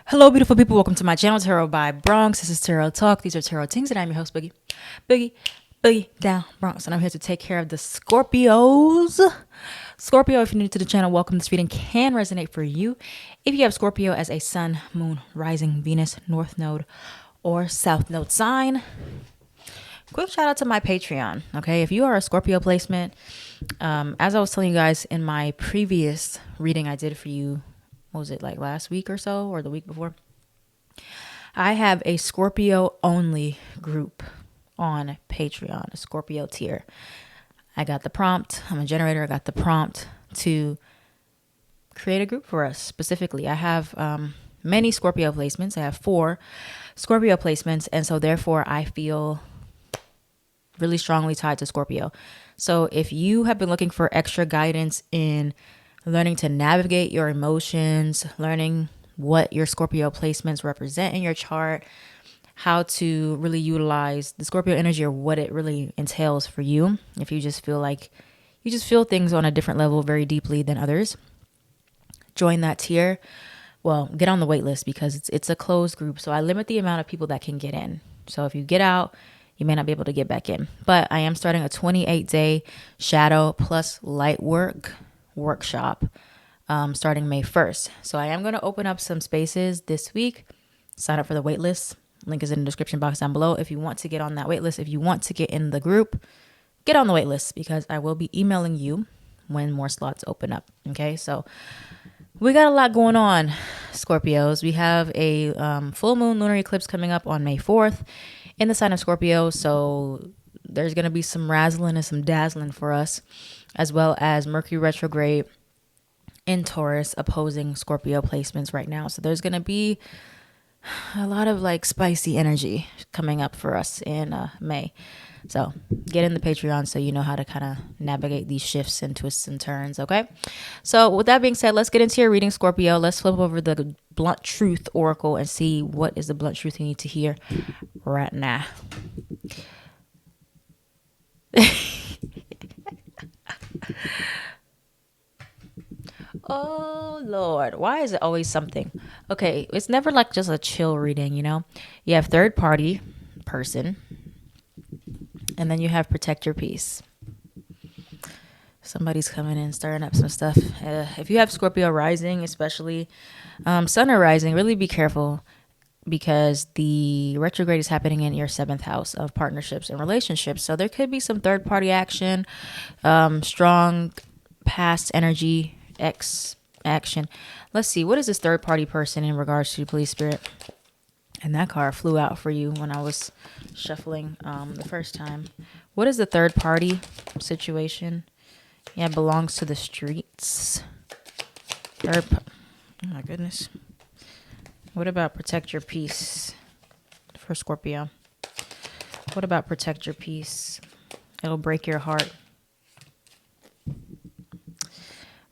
Hello, beautiful people. Welcome to my channel, Tarot by Bronx. This is Tarot Talk. These are Tarot Things, and I'm your host, Boogie down Bronx. And I'm here to take care of the Scorpios. Scorpio, if you're new to the channel, welcome. This reading can resonate for you if you have Scorpio as a sun, moon, rising, Venus, north node, or south node sign. Quick shout out to my Patreon. Okay, if you are a Scorpio placement, as I was telling you guys in my previous reading I did for you, what was it, like last week or so, or the week before? I have a Scorpio only group on Patreon, a Scorpio tier. I got the prompt. I'm a generator. I got the prompt to create a group for us specifically. I have many Scorpio placements. I have 4 Scorpio placements. And so therefore I feel really strongly tied to Scorpio. So if you have been looking for extra guidance in learning to navigate your emotions, learning what your Scorpio placements represent in your chart, how to really utilize the Scorpio energy or what it really entails for you. If you just feel like you just feel things on a different level very deeply than others, join that tier. Well, get on the wait list because it's a closed group. So I limit the amount of people that can get in. So if you get out, you may not be able to get back in. But I am starting a 28-day shadow plus light workshop starting May 1st. So I am going to open up some spaces this week. Sign up for the wait list. Link is in the description box down below. If you want to get on that wait list, if you want to get in the group, get on the wait list because I will be emailing you when more slots open up. Okay, so we got a lot going on, Scorpios. We have a full moon lunar eclipse coming up on May 4th in the sign of Scorpio. So there's going to be some razzling and some dazzling for us, as well as Mercury retrograde in Taurus opposing Scorpio placements right now. So there's going to be a lot of like spicy energy coming up for us in May. So get in the Patreon so you know how to kind of navigate these shifts and twists and turns, okay? So with that being said, let's get into your reading, Scorpio. Let's flip over the blunt truth oracle and see what is the blunt truth you need to hear right now. Oh Lord, why is it always something? Okay, it's never like just a chill reading, you know? You have third party person, and then you have protect your peace. Somebody's coming in, stirring up some stuff. If you have Scorpio rising, especially sun or rising, really be careful because the retrograde is happening in your 7th house of partnerships and relationships. So there could be some third party action, strong past energy, X action. Let's see, what is this third party person in regards to police spirit? And that card flew out for you when I was shuffling the first time. What is the third party situation? Yeah, it belongs to the streets. Oh my goodness. What about protect your peace for Scorpio? What about protect your peace? It'll break your heart.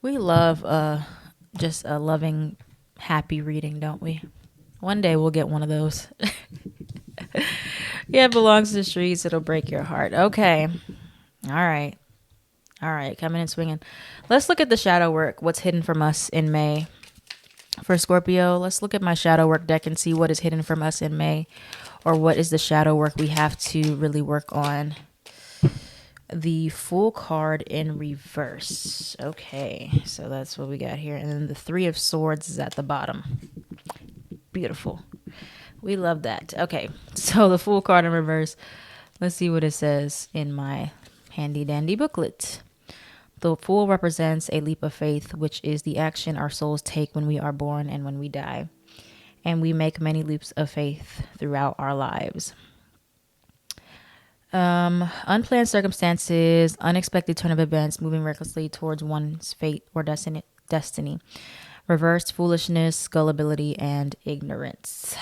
We love just a loving, happy reading, don't we? One day we'll get one of those. Yeah, it belongs to the streets. It'll break your heart. Okay. All right. Coming and swinging. Let's look at the shadow work. What's hidden from us in May for Scorpio? Let's look at my shadow work deck and see what is hidden from us in May, or what is the shadow work we have to really work on. The Fool card in reverse. Okay, so that's what we got here. And then the 3 of Swords is at the bottom. Beautiful. We love that. Okay, so the Fool card in reverse. Let's see what it says in my handy dandy booklet. The Fool represents a leap of faith, which is the action our souls take when we are born and when we die. And we make many leaps of faith throughout our lives. Unplanned circumstances, unexpected turn of events, moving recklessly towards one's fate or destiny. Reversed foolishness, gullibility, and ignorance.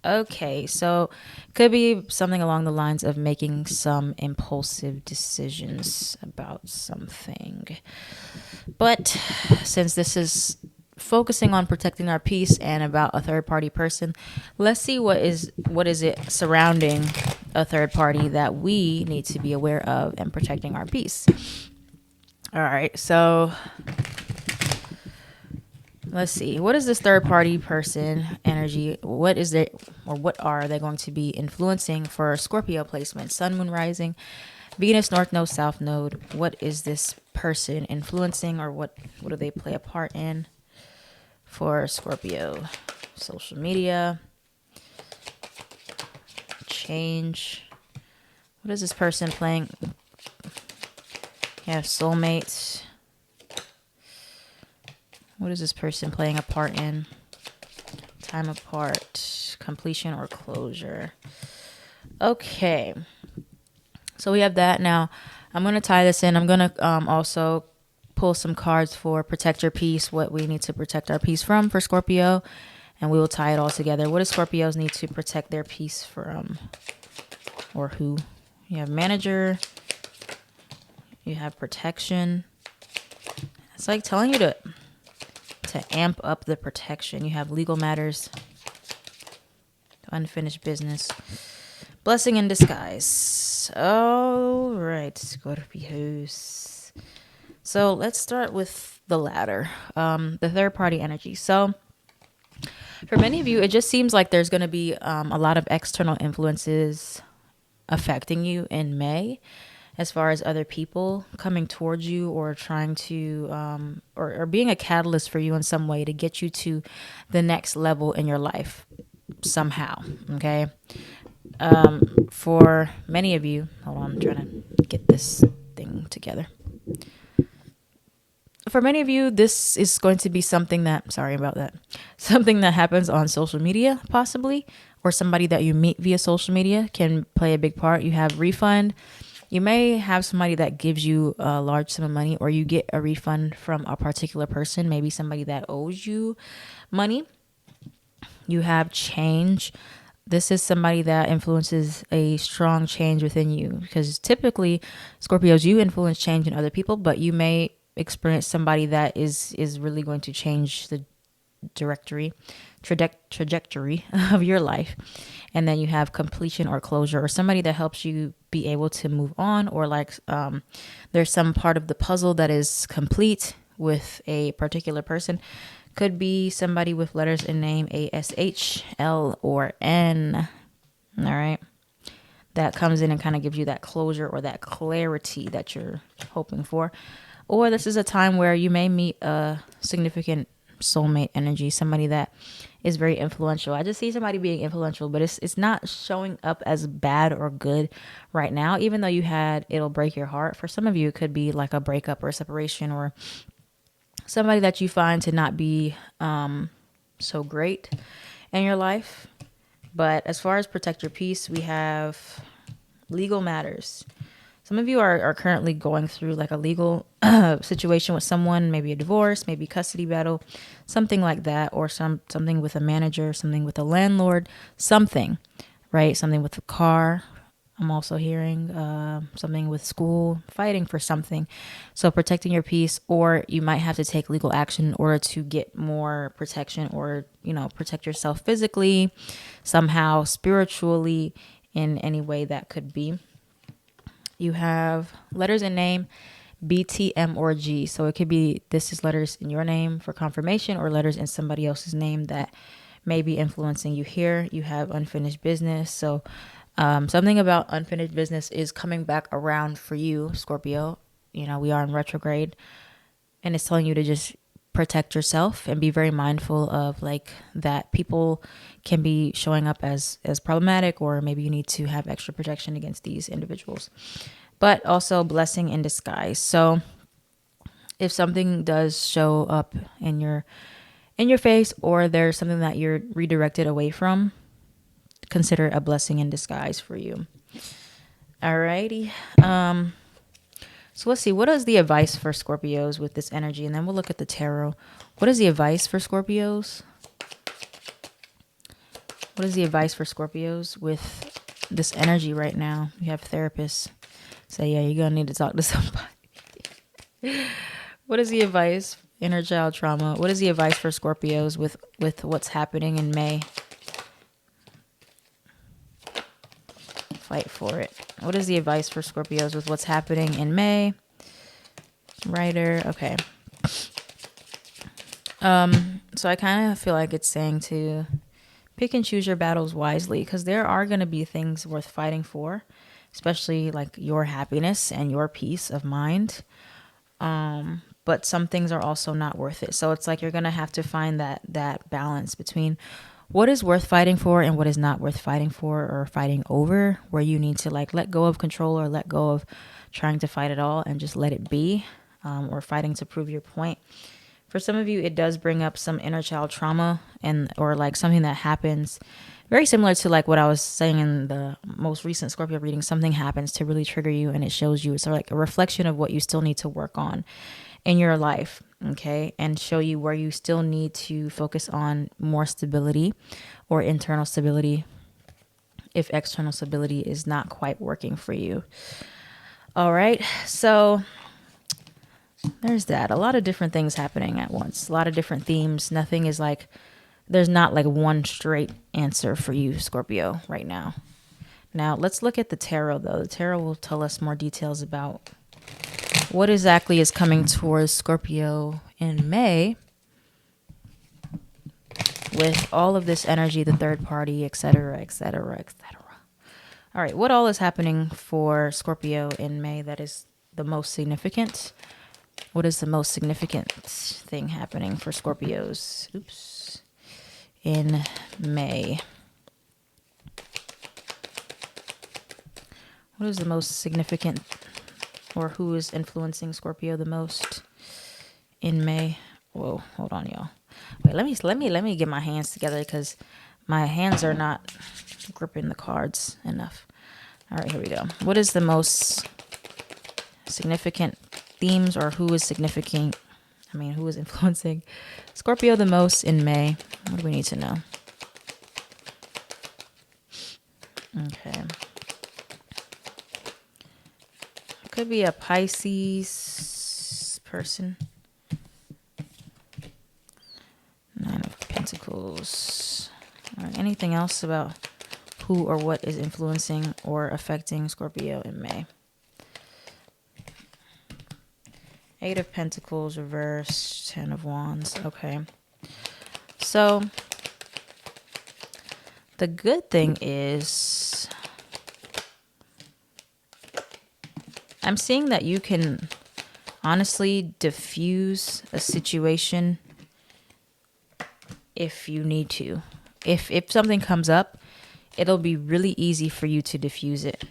Okay, so could be something along the lines of making some impulsive decisions about something. But since this is focusing on protecting our peace and about a third party person, let's see what is it surrounding a third party that we need to be aware of and protecting our peace. All right, so Let's see. What is this third party person energy? What is it, or what are they going to be influencing for Scorpio placement? Sun, moon, rising, Venus, north node, south node. What is this person influencing, or what do they play a part in for Scorpio? Social media, change. What is this person playing? You have soulmates. What is this person playing a part in? Time apart, completion or closure. Okay. So we have that. Now, I'm going to tie this in. I'm going to also pull some cards for protect your peace, what we need to protect our peace from for Scorpio. And we will tie it all together. What do Scorpios need to protect their peace from? Or who? You have manager. You have protection. It's like telling you to amp up the protection. You have legal matters, unfinished business, blessing in disguise. All right, Scorpios. So let's start with the latter, the third party energy. So for many of you, it just seems like there's going to be a lot of external influences affecting you in May, as far as other people coming towards you or trying to, or being a catalyst for you in some way to get you to the next level in your life somehow, okay? For many of you, hold on, I'm trying to get this thing together. For many of you, this is going to be something that, sorry about that, something that happens on social media, possibly, or somebody that you meet via social media can play a big part. You have refund. You may have somebody that gives you a large sum of money, or you get a refund from a particular person, maybe somebody that owes you money. You have change. This is somebody that influences a strong change within you, because typically Scorpios, you influence change in other people, but you may experience somebody that is really going to change the trajectory of your life. And then you have completion or closure, or somebody that helps you be able to move on, or like there's some part of the puzzle that is complete with a particular person. Could be somebody with letters in name A, S, H, L, or N. All right. That comes in and kind of gives you that closure or that clarity that you're hoping for. Or this is a time where you may meet a significant soulmate energy, somebody that is very influential. I just see somebody being influential, but it's not showing up as bad or good right now, even though it'll break your heart. For some of you, it could be like a breakup or a separation, or somebody that you find to not be so great in your life. But as far as protect your peace, we have legal matters. Some of you are currently going through like a legal situation with someone, maybe a divorce, maybe custody battle, something like that, or something with a manager, something with a landlord, something, right? Something with a car. I'm also hearing something with school, fighting for something. So protecting your peace, or you might have to take legal action in order to get more protection, or, protect yourself physically, somehow, spiritually, in any way that could be. You have letters in name, B, T, M, or G. So it could be, this is letters in your name for confirmation, or letters in somebody else's name that may be influencing you here. You have unfinished business. So something about unfinished business is coming back around for you, Scorpio. We are in retrograde, and it's telling you to just protect yourself and be very mindful of like that people can be showing up as problematic, or maybe you need to have extra protection against these individuals. But also blessing in disguise. So if something does show up in your face, or there's something that you're redirected away from, consider a blessing in disguise for you. Alrighty. So let's see, what is the advice for Scorpios with this energy? And then we'll look at the tarot. What is the advice for Scorpios? What is the advice for Scorpios with this energy right now? You have therapists. So yeah, you're going to need to talk to somebody. What is the advice? Inner child trauma. What is the advice for Scorpios with what's happening in May? Fight for it. What is the advice for Scorpios with what's happening in May? Writer. Okay. So I kind of feel like it's saying to pick and choose your battles wisely, because there are going to be things worth fighting for, especially like your happiness and your peace of mind. But some things are also not worth it. So it's like you're going to have to find that balance between what is worth fighting for and what is not worth fighting for or fighting over, where you need to like let go of control or let go of trying to fight it all and just let it be, or fighting to prove your point. For some of you, it does bring up some inner child trauma and or like something that happens very similar to like what I was saying in the most recent Scorpio reading. Something happens to really trigger you, and it shows you it's like a reflection of what you still need to work on in your life, okay, and show you where you still need to focus on more stability or internal stability if external stability is not quite working for you. All right, so there's that. A lot of different things happening at once, a lot of different themes. Nothing is like, there's not like one straight answer for you, Scorpio, right now. Now, let's look at the tarot, though. The tarot will tell us more details about what exactly is coming towards Scorpio in May with all of this energy, the third party, etc., etc., etc. All right, what all is happening for Scorpio in May that is the most significant? What is the most significant thing happening for Scorpios? In May. What is the most significant, or who is influencing Scorpio the most in May? Whoa, hold on, y'all. Wait, let me get my hands together because my hands are not gripping the cards enough. All right, here we go. What is the most significant themes, or who is significant? Who is influencing Scorpio the most in May? What do we need to know? Okay. Could be a Pisces person. Nine of Pentacles. All right, anything else about who or what is influencing or affecting Scorpio in May? Eight of Pentacles reversed, Ten of Wands. Okay. So the good thing is I'm seeing that you can honestly diffuse a situation if you need to. If something comes up, it'll be really easy for you to diffuse it.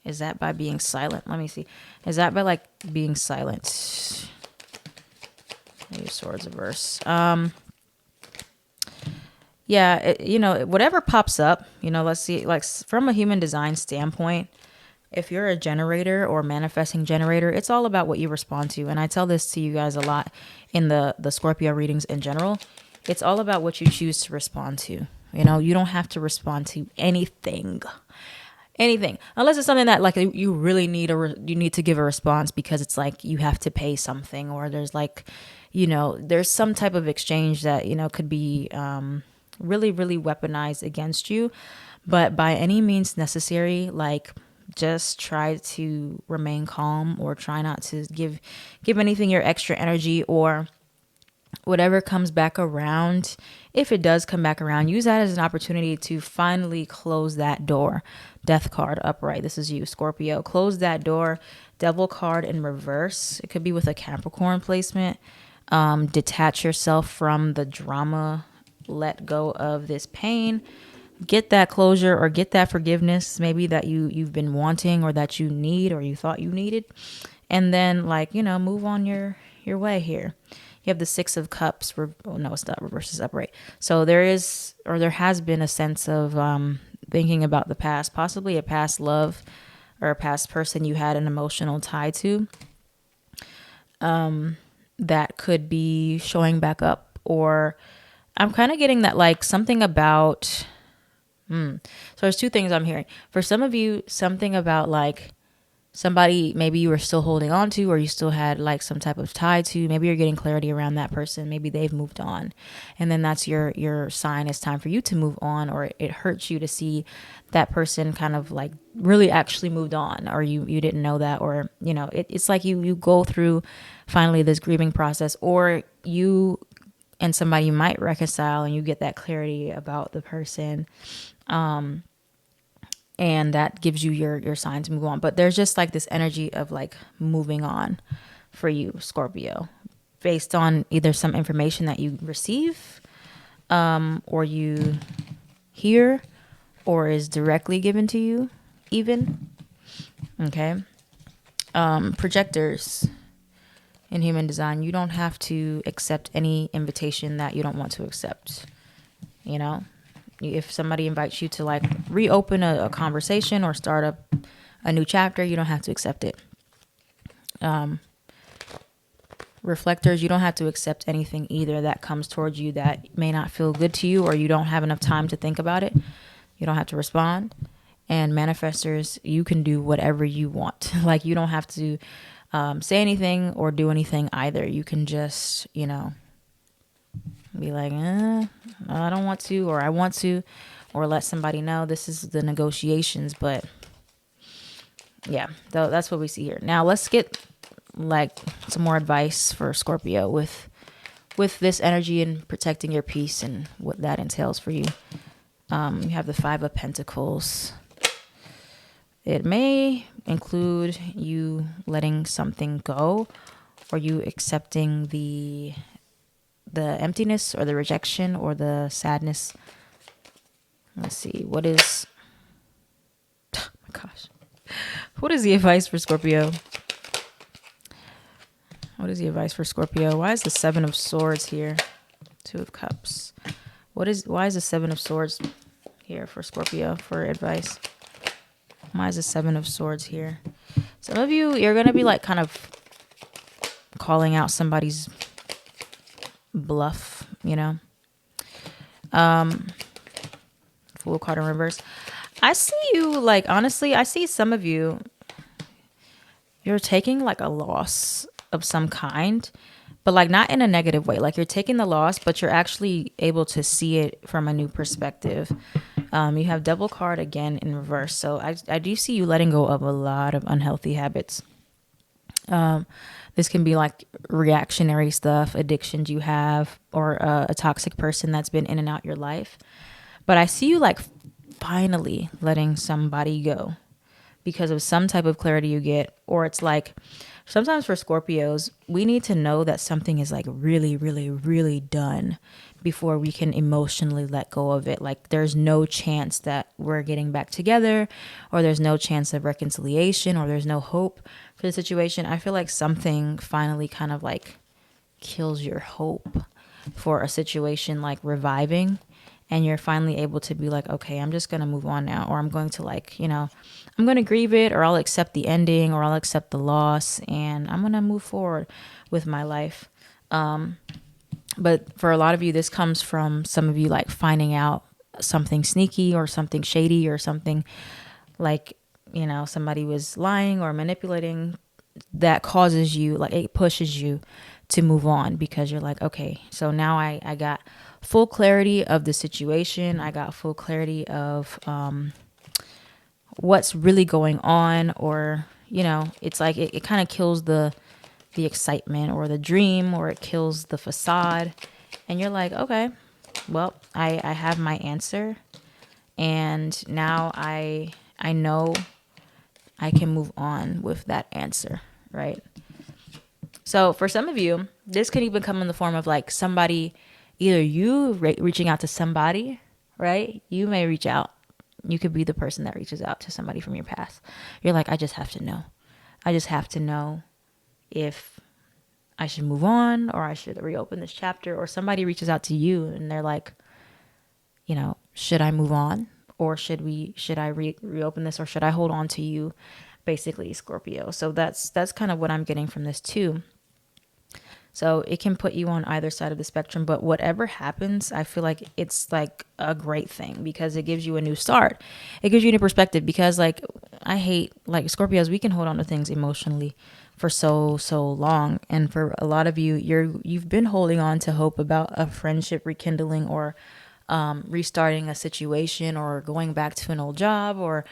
Is that by being silent? Let me see. Is that by like being silent? Maybe Swords reverse. Yeah, whatever pops up, let's see, like from a human design standpoint, if you're a generator or manifesting generator, it's all about what you respond to. And I tell this to you guys a lot in the Scorpio readings in general. It's all about what you choose to respond to. You don't have to respond to anything unless it's something that like you really need you need to give a response because it's like you have to pay something, or there's like there's some type of exchange that could be really really weaponized against you. But by any means necessary, like just try to remain calm, or try not to give anything your extra energy, or whatever comes back around. If it does come back around, use that as an opportunity to finally close that door. Death card upright. This is you, Scorpio. Close that door. Devil card in reverse. It could be with a Capricorn placement. Detach yourself from the drama. Let go of this pain. Get that closure or get that forgiveness maybe that you've been wanting, or that you need, or you thought you needed. And then move on your way here. You have the Six of Cups. No, it's not. Reverse is upright. So there has been a sense of thinking about the past, possibly a past love or a past person you had an emotional tie to, that could be showing back up. Or I'm kind of getting that like something about, so there's two things I'm hearing. For some of you, something about like somebody maybe you were still holding on to, or you still had like some type of tie to. Maybe you're getting clarity around that person. Maybe they've moved on, and then that's your sign. It's time for you to move on, or it hurts you to see that person kind of like really actually moved on, or you didn't know that, or it's like you go through finally this grieving process, or you and somebody might reconcile and you get that clarity about the person. And that gives you your sign to move on. But there's just like this energy of like moving on for you, Scorpio, based on either some information that you receive, or you hear, or is directly given to you even. Okay. Projectors in human design, you don't have to accept any invitation that you don't want to accept. You know, if somebody invites you to like reopen a conversation or start up a new chapter, you don't have to accept it. Reflectors, you don't have to accept anything either that comes towards you that may not feel good to you, or you don't have enough time to think about it. You don't have to respond. And manifestors, you can do whatever you want. Like, you don't have to say anything or do anything either. You can just, you know, be like, I don't want to, or I want to, or let somebody know this is the negotiations. But yeah, that's what we see here. Now let's get like some more advice for Scorpio with this energy and protecting your peace and what that entails for you. You have the 5 of Pentacles. It may include you letting something go, or you accepting the emptiness or the rejection or the sadness. Let's see, what is, oh my gosh, what is the advice for Scorpio? What is the advice for Scorpio? Why is the 7 of Swords here? 2 of Cups. Why is the 7 of Swords here for Scorpio for advice? Why is the 7 of Swords here? Some of you, you're going to be like kind of calling out somebody's bluff, you know? Fool card in reverse. I see you, like, honestly, I see some of you, you're taking like a loss of some kind, but like not in a negative way. Like, you're taking the loss, but you're actually able to see it from a new perspective. You have Devil card again in reverse. So I do see you letting go of a lot of unhealthy habits. This can be like reactionary stuff, addictions you have, or a toxic person that's been in and out your life. But I see you like finally letting somebody go because of some type of clarity you get. Or it's like, sometimes for Scorpios, we need to know that something is like really, really, really done before we can emotionally let go of it. Like, there's no chance that we're getting back together, or there's no chance of reconciliation, or there's no hope for the situation. I feel like something finally kind of like kills your hope for a situation like reviving, and you're finally able to be like, okay, I'm just going to move on now, or I'm going to like, you know, I'm going to grieve it, or I'll accept the ending, or I'll accept the loss, and I'm going to move forward with my life. But for a lot of you, this comes from some of you like finding out something sneaky or something shady or something like, you know, somebody was lying or manipulating, that causes you, like, it pushes you to move on because you're like, okay, so now I got full clarity of the situation. I got full clarity of what's really going on, or, you know, it's like it kind of kills the excitement or the dream, or it kills the facade. And you're like, okay, well, I have my answer. And now I know I can move on with that answer, right? So for some of you, this could even come in the form of like somebody, either you reaching out to somebody, right? You may reach out. You could be the person that reaches out to somebody from your past. You're like, I just have to know. I just have to know if I should move on, or I should reopen this chapter. Or somebody reaches out to you and they're like, you know, should I move on, or should I reopen this, or should I hold on to you, basically, Scorpio. So that's kind of what I'm getting from this too. So it can put you on either side of the spectrum, but whatever happens, I feel like it's like a great thing because it gives you a new start. It gives you a new perspective, because like, I hate, like, Scorpios, we can hold on to things emotionally for so long. And for a lot of you, you've been holding on to hope about a friendship rekindling, or restarting a situation, or going back to an old job, or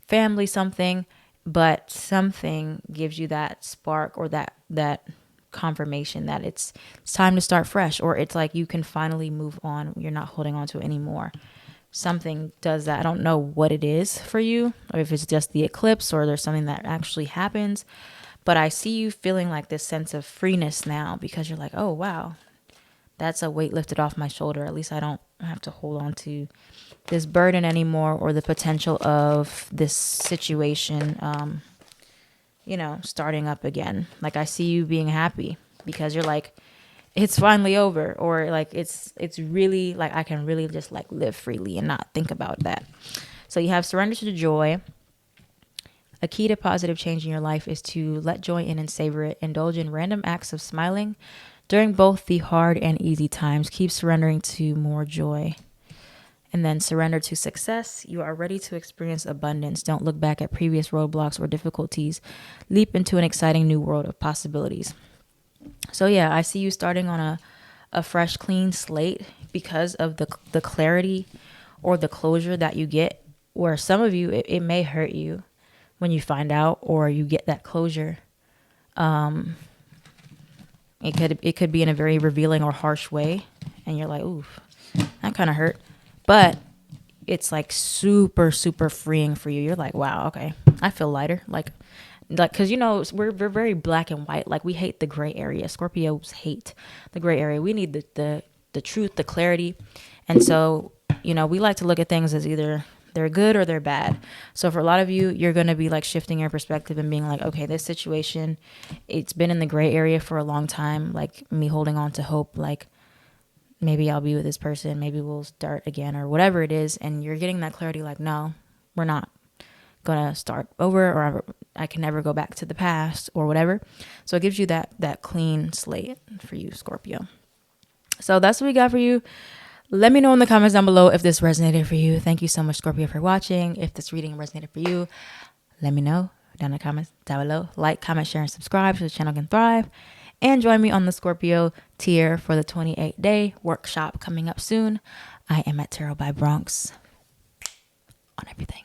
family something, but something gives you that spark, or that confirmation that it's time to start fresh, or it's like you can finally move on. You're not holding on to it anymore. Something does that. I don't know what it is for you, or if it's just the eclipse or there's something that actually happens. But I see you feeling like this sense of freeness now, because you're like, oh, wow, that's a weight lifted off my shoulder. At least I don't have to hold on to this burden anymore, or the potential of this situation, starting up again. Like, I see you being happy because you're like, it's finally over, or like it's really like I can really just like live freely and not think about that. So you have surrender to the joy. A key to positive change in your life is to let joy in and savor it. Indulge in random acts of smiling during both the hard and easy times. Keep surrendering to more joy. And then surrender to success. You are ready to experience abundance. Don't look back at previous roadblocks or difficulties. Leap into an exciting new world of possibilities. So yeah, I see you starting on a fresh, clean slate because of the clarity or the closure that you get, where some of you, it may hurt you when you find out or you get that closure. It could be in a very revealing or harsh way, and you're like, ooh, that kind of hurt. But it's like super, super freeing for you. You're like, wow, okay, I feel lighter. Like, because we're very black and white. Like, we hate the gray area. Scorpios hate the gray area. We need the truth, the clarity. And so, we like to look at things as either they're good or they're bad. So for a lot of you, you're going to be like shifting your perspective and being like, okay, this situation, it's been in the gray area for a long time. Like, me holding on to hope, like maybe I'll be with this person, maybe we'll start again, or whatever it is. And you're getting that clarity, like, no, we're not gonna start over, or I can never go back to the past, or whatever. So it gives you that clean slate for you, Scorpio. So that's what we got for you. Let me know in the comments down below if this resonated for you. Thank you so much, Scorpio, for watching. If this reading resonated for you, let me know down in the comments down below. Like, comment, share, and subscribe so the channel can thrive. And join me on the Scorpio tier for the 28-day workshop coming up soon. I am at Tarot by Bronx on everything.